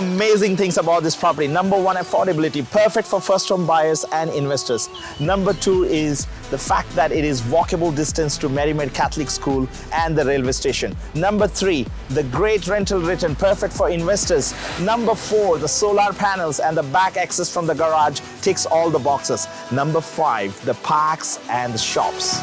amazing things about this property. Number one, affordability, perfect for first home buyers and investors. Number two is the fact that it is walkable distance to Merrymead Catholic School and the railway station. Number three, the great rental return, perfect for investors. Number four, the solar panels and the back access from the garage ticks all the boxes. Number five, the parks and the shops.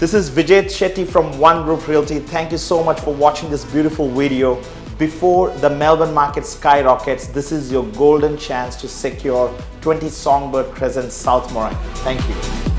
This is Vijay Shetty from One Group Realty. Thank you so much for watching this beautiful video. Before the Melbourne market skyrockets, this is your golden chance to secure 20 Songbird Crescent, South Morang. Thank you.